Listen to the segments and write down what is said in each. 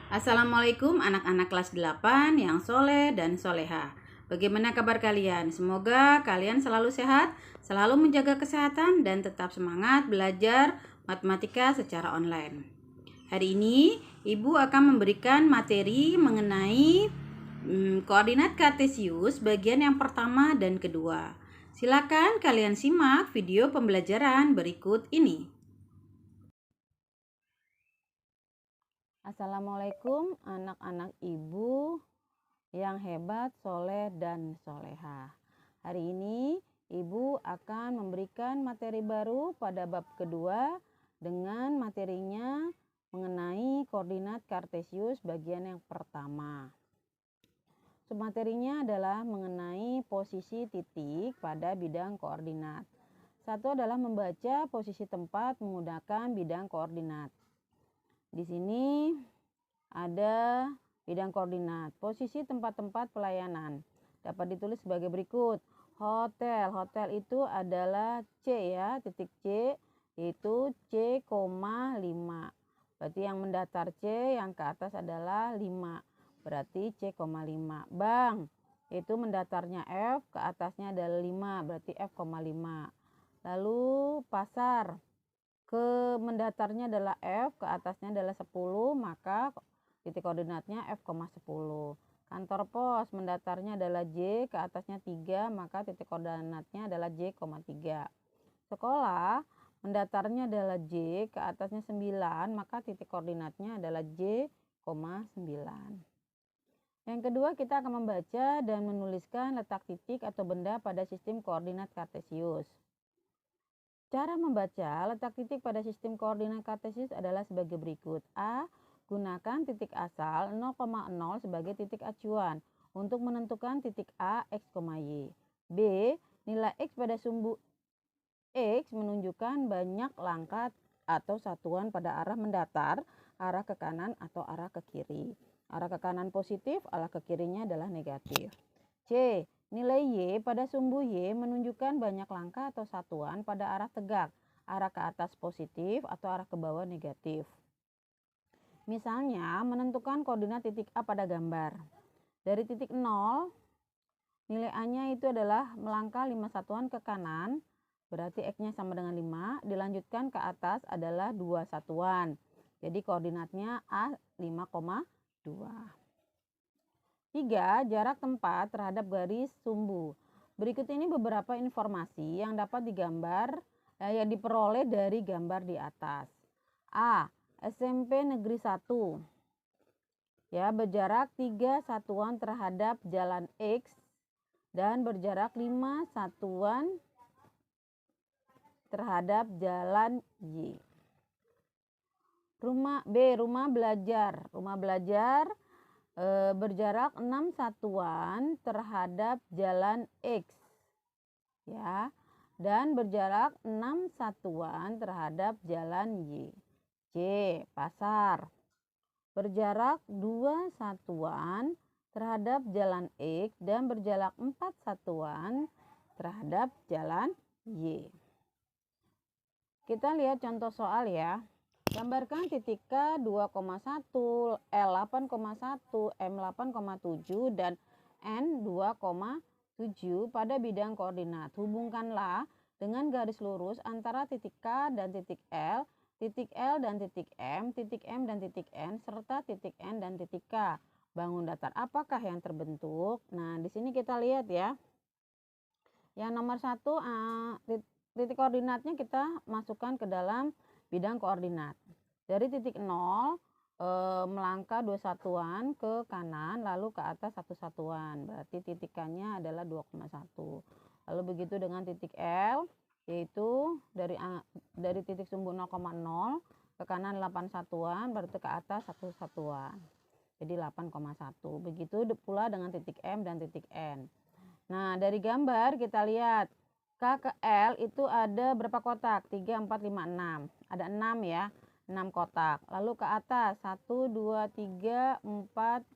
Assalamualaikum anak-anak kelas 8 yang soleh dan soleha. Bagaimana kabar kalian? Semoga kalian selalu sehat, selalu menjaga kesehatan, dan tetap semangat belajar matematika secara online. Hari ini, Ibu akan memberikan materi mengenai koordinat kartesius bagian yang pertama dan kedua. Silakan kalian simak video pembelajaran berikut ini. Assalamualaikum anak-anak ibu yang hebat, soleh, dan soleha. Hari ini ibu akan memberikan materi baru pada bab kedua dengan materinya mengenai koordinat kartesius bagian yang pertama. Submaterinya adalah mengenai posisi titik pada bidang koordinat. Satu adalah membaca posisi tempat menggunakan bidang koordinat. Di sini ada bidang koordinat. Posisi tempat-tempat pelayanan dapat ditulis sebagai berikut. Hotel. Hotel itu adalah C ya, titik C yaitu C, 5. Berarti yang mendatar C yang ke atas adalah 5. Berarti C, 5. Bank itu mendatarnya F, ke atasnya adalah 5. Berarti F, 5. Lalu pasar ke mendatarnya adalah F, ke atasnya adalah 10, maka titik koordinatnya F, 10. Kantor pos mendatarnya adalah J, ke atasnya 3, maka titik koordinatnya adalah J, 3. Sekolah mendatarnya adalah J, ke atasnya 9, maka titik koordinatnya adalah J, 9. Yang kedua, kita akan membaca dan menuliskan letak titik atau benda pada sistem koordinat kartesius. Cara membaca letak titik pada sistem koordinat kartesius adalah sebagai berikut. A. Gunakan titik asal 0,0 sebagai titik acuan untuk menentukan titik A, X, Y. B. Nilai X pada sumbu X menunjukkan banyak langkah atau satuan pada arah mendatar, arah ke kanan atau arah ke kiri. Arah ke kanan positif, arah ke kirinya adalah negatif. C. Nilai Y pada sumbu Y menunjukkan banyak langkah atau satuan pada arah tegak, arah ke atas positif atau arah ke bawah negatif. Misalnya, menentukan koordinat titik A pada gambar. Dari titik 0, nilai A-nya itu adalah melangkah 5 satuan ke kanan, berarti X-nya sama dengan 5, dilanjutkan ke atas adalah 2 satuan. Jadi koordinatnya A 5,2. 3. Jarak tempat terhadap garis sumbu. Berikut ini beberapa informasi yang dapat yang diperoleh dari gambar di atas. A. SMP Negeri 1 ya, berjarak 3 satuan terhadap jalan X dan berjarak 5 satuan terhadap jalan Y. Rumah belajar. Rumah belajar berjarak 6 satuan terhadap jalan X ya, dan berjarak 6 satuan terhadap jalan Y. C. Pasar berjarak 2 satuan terhadap jalan X dan berjarak 4 satuan terhadap jalan Y. Kita lihat contoh soal ya. Gambarkan titik K 2,1, L 8,1, M 8,7, dan N 2,7 pada bidang koordinat. Hubungkanlah dengan garis lurus antara titik K dan titik L dan titik M dan titik N, serta titik N dan titik K. Bangun datar apakah yang terbentuk? Nah, di sini kita lihat ya. Yang nomor 1, titik koordinatnya kita masukkan ke dalam bidang koordinat. Dari titik 0 melangkah 2 satuan ke kanan, lalu ke atas 1 satuan. Berarti titikannya adalah 2,1. Lalu begitu dengan titik L, yaitu dari titik sumbu 0,0 ke kanan 8 satuan, berarti ke atas 1 satuan. Jadi 8,1. Begitu pula dengan titik M dan titik N. Nah, dari gambar kita lihat K ke L itu ada berapa kotak? 3, 4, 5, 6. Ada 6 ya, 6 kotak. Lalu ke atas 1, 2, 3, 4,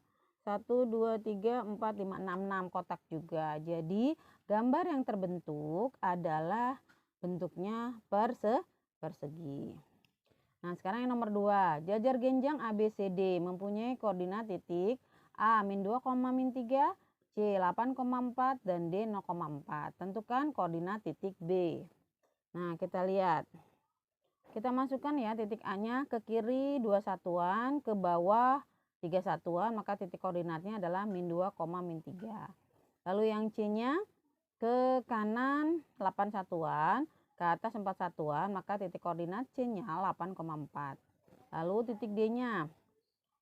1, 2, 3, 4, 5, 6 kotak juga. Jadi gambar yang terbentuk adalah bentuknya persegi. Nah, sekarang yang nomor 2, jajar genjang ABCD mempunyai koordinat titik A min 2, min 3, C 8,4 dan D 0,4. Tentukan koordinat titik B. Nah, kita lihat. Kita masukkan ya titik A-nya ke kiri 2 satuan, ke bawah 3 satuan, maka titik koordinatnya adalah min 2, min 3. Lalu yang C-nya ke kanan 8 satuan, ke atas 4 satuan, maka titik koordinat C-nya 8,4. Lalu titik D-nya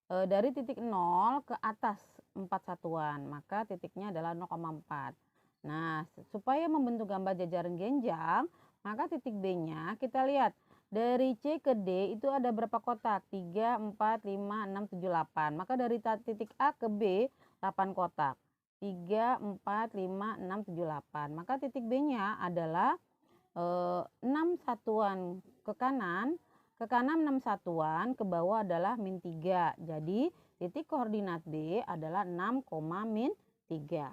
dari titik 0 ke atas 4 satuan, maka titiknya adalah 0,4. Nah, supaya membentuk gambar jajaran genjang, maka titik B-nya kita lihat dari C ke D itu ada berapa kotak? 3, 4, 5, 6, 7, 8. Maka dari titik A ke B 8 kotak. 3, 4, 5, 6, 7, 8. Maka titik B-nya adalah 6 satuan ke kanan 6 satuan, ke bawah adalah min 3. Jadi titik koordinat B adalah 6, min 3.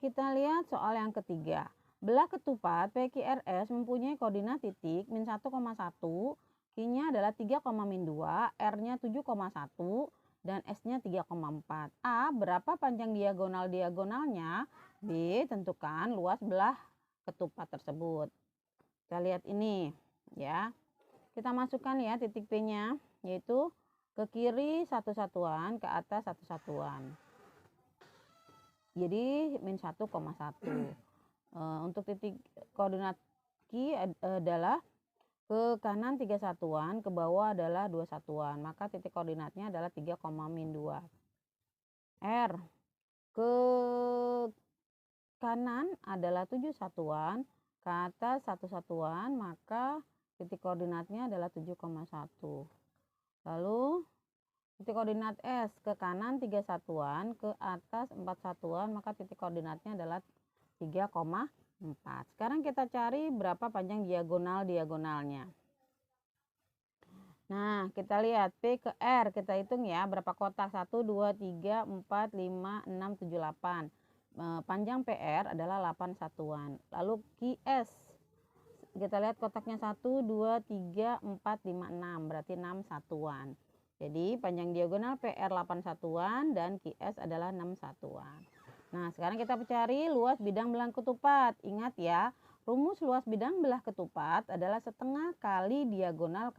Kita lihat soal yang ketiga. Belah ketupat PQRS mempunyai koordinat titik min 1,1, Q-nya adalah 3, min 2, R-nya 7,1, dan S-nya 3,4. A, berapa panjang diagonal-diagonalnya? B, tentukan luas belah ketupat tersebut. Kita lihat ini ya. Kita masukkan ya titik P-nya, yaitu ke kiri 1 satuan, ke atas 1 satuan. Jadi min 1,1. Untuk titik koordinat Q adalah ke kanan 3 satuan, ke bawah adalah 2 satuan. Maka titik koordinatnya adalah 3, min 2. R, ke kanan adalah 7 satuan, ke atas 1 satuan, maka titik koordinatnya adalah 7,1. Lalu titik koordinat S, ke kanan 3 satuan, ke atas 4 satuan, maka titik koordinatnya adalah 3,4. Sekarang kita cari berapa panjang diagonal-diagonalnya. Nah, kita lihat P ke R, kita hitung ya berapa kotak. 1, 2, 3, 4, 5, 6, 7, 8. Panjang PR adalah 8 satuan. Lalu QS, kita lihat kotaknya 1, 2, 3, 4, 5, 6. Berarti 6 satuan. Jadi panjang diagonal PR 8 satuan dan QS adalah 6 satuan. Nah, sekarang kita cari luas bidang belah ketupat. Ingat ya, rumus luas bidang belah ketupat adalah setengah kali diagonal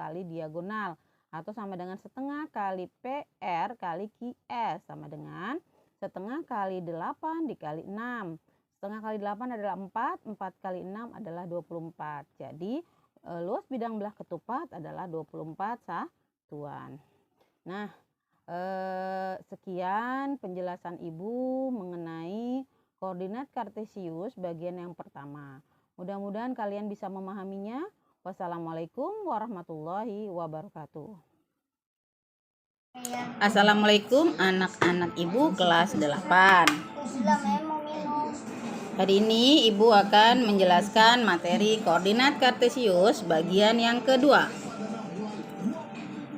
atau sama dengan setengah kali PR kali QS, sama dengan setengah kali 8 dikali 6. Setengah kali 8 adalah 4, 4 kali 6 adalah 24. Jadi luas bidang belah ketupat adalah 24 satuan. Nah, sekian penjelasan Ibu mengenai koordinat kartesius bagian yang pertama. Mudah-mudahan kalian bisa memahaminya. Wassalamualaikum warahmatullahi wabarakatuh. Assalamualaikum anak-anak Ibu kelas 8. Hari ini Ibu akan menjelaskan materi koordinat kartesius bagian yang kedua,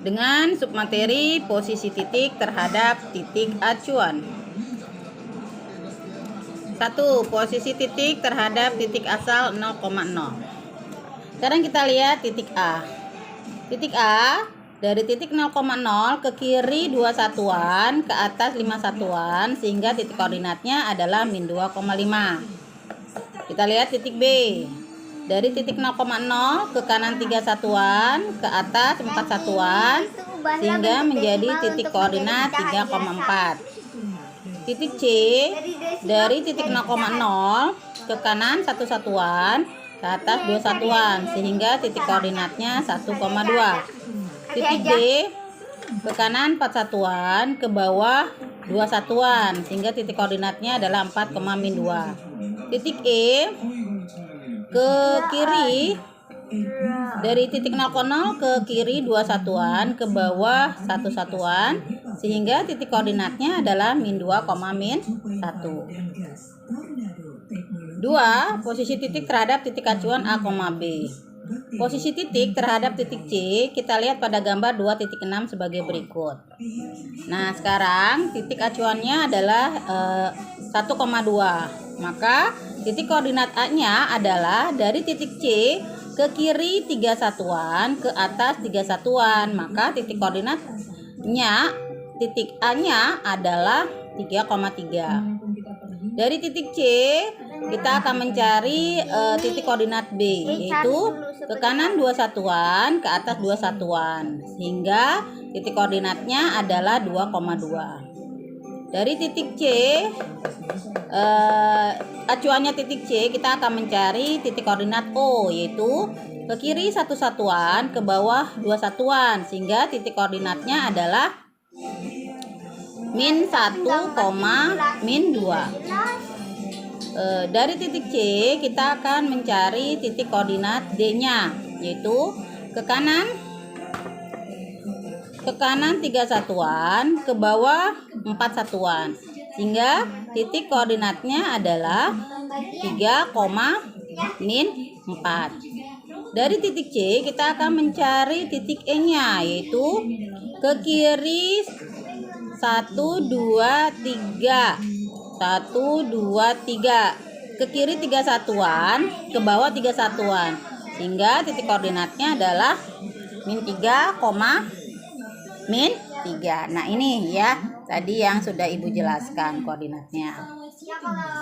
dengan submateri posisi titik terhadap titik acuan. 1. Posisi titik terhadap titik asal 0,0. Sekarang kita lihat titik A. Titik A dari titik 0,0 ke kiri 2 satuan, ke atas 5 satuan, sehingga titik koordinatnya adalah min 2,5. Kita lihat titik B. Dari titik 0,0 ke kanan 3 satuan, ke atas 4 satuan, sehingga menjadi titik koordinat 3,4. Titik C, dari titik 0,0 ke kanan 1 satuan, ke atas 2 satuan, sehingga titik koordinatnya 1,2. Titik D, ke kanan 4 satuan, ke bawah 2 satuan, sehingga titik koordinatnya adalah 4, min 2. Titik E, ke kiri dari titik 0,0 ke kiri 2 satuan, ke bawah 1 satuan, sehingga titik koordinatnya adalah min 2, min 1. 2. Posisi titik terhadap titik acuan A, B. Posisi titik terhadap titik C kita lihat pada gambar 2.6 sebagai berikut. Nah, sekarang titik acuannya adalah 1,2. Maka titik koordinat A-nya adalah dari titik C ke kiri 3 satuan, ke atas 3 satuan. Maka titik koordinatnya, titik A-nya adalah 3,3. Dari titik C kita akan mencari titik koordinat B, yaitu ke kanan 2 satuan, ke atas 2 satuan, sehingga titik koordinatnya adalah 2,2. Dari titik C, acuannya titik C, kita akan mencari titik koordinat O, yaitu ke kiri 1 satuan, ke bawah 2 satuan, sehingga titik koordinatnya adalah min 1, min 2. Dari titik C kita akan mencari titik koordinat D-nya, yaitu ke kanan 3 satuan, ke bawah 4 satuan, sehingga titik koordinatnya adalah 3, min 4. Dari titik C kita akan mencari titik E-nya, yaitu ke kiri 1, 2, 3, 1, 2, 3, ke kiri 3 satuan, ke bawah 3 satuan, sehingga titik koordinatnya adalah min 3, min 3. Nah ini ya tadi yang sudah Ibu jelaskan koordinatnya.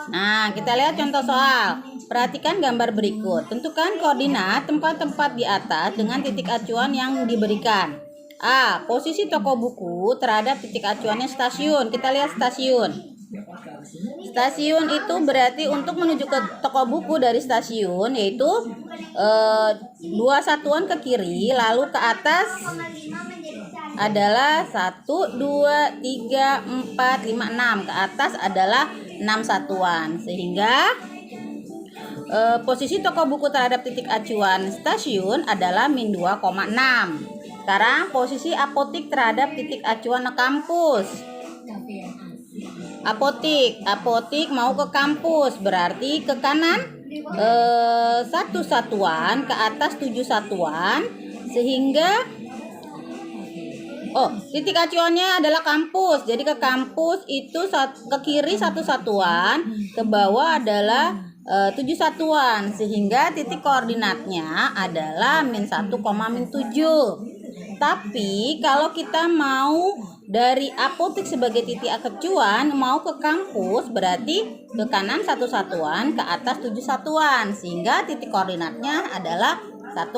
Nah kita lihat contoh soal. Perhatikan gambar berikut. Tentukan koordinat tempat-tempat di atas dengan titik acuan yang diberikan. A. Posisi toko buku terhadap titik acuannya stasiun. Kita lihat stasiun. Stasiun itu berarti untuk menuju ke toko buku dari stasiun, yaitu 2 satuan ke kiri, lalu ke atas adalah 1, 2, 3, 4, 5, 6. Ke atas adalah 6 satuan, sehingga posisi toko buku terhadap titik acuan stasiun adalah min 2,6. Sekarang posisi apotik terhadap titik acuan kampus. Apotik mau ke kampus, berarti ke kanan 1 satuan, ke atas 7 satuan, sehingga titik acuannya adalah kampus. Jadi ke kampus itu ke kiri 1 satuan, ke bawah adalah 7 satuan, sehingga titik koordinatnya adalah min 1, min 7. Tapi kalau kita mau dari apotik sebagai titik acuan mau ke kampus, berarti ke kanan 1 satuan, ke atas 7 satuan, sehingga titik koordinatnya adalah 1,7.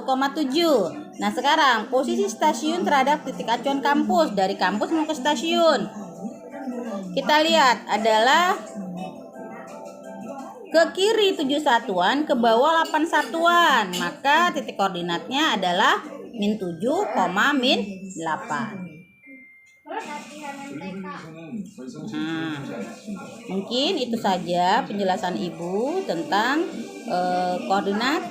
Nah sekarang posisi stasiun terhadap titik acuan kampus, dari kampus mau ke stasiun, kita lihat adalah ke kiri 7 satuan, ke bawah 8 satuan, maka titik koordinatnya adalah min 7, min 8. Mungkin itu saja penjelasan Ibu tentang koordinat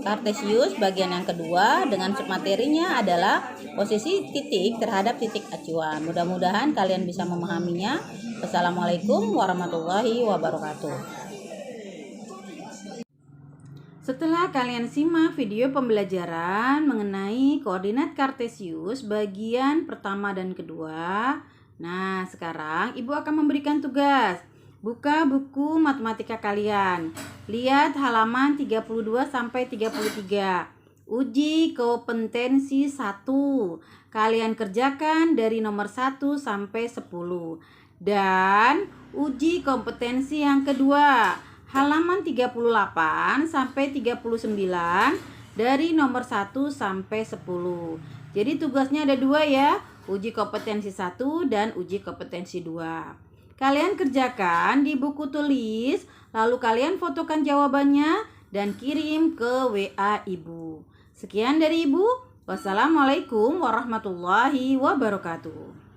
Kartesius bagian yang kedua, dengan submaterinya adalah posisi titik terhadap titik acuan. Mudah-mudahan kalian bisa memahaminya. Wassalamualaikum warahmatullahi wabarakatuh. Setelah kalian simak video pembelajaran mengenai koordinat Kartesius bagian pertama dan kedua, nah sekarang Ibu akan memberikan tugas. Buka buku matematika kalian. Lihat halaman 32 sampai 33. Uji kompetensi 1. Kalian kerjakan dari nomor 1 sampai 10. Dan uji kompetensi yang kedua, halaman 38 sampai 39 dari nomor 1 sampai 10. Jadi tugasnya ada 2 ya, uji kompetensi 1 dan uji kompetensi 2. Kalian kerjakan di buku tulis, lalu kalian fotokan jawabannya dan kirim ke WA Ibu. Sekian dari Ibu. Wassalamualaikum warahmatullahi wabarakatuh.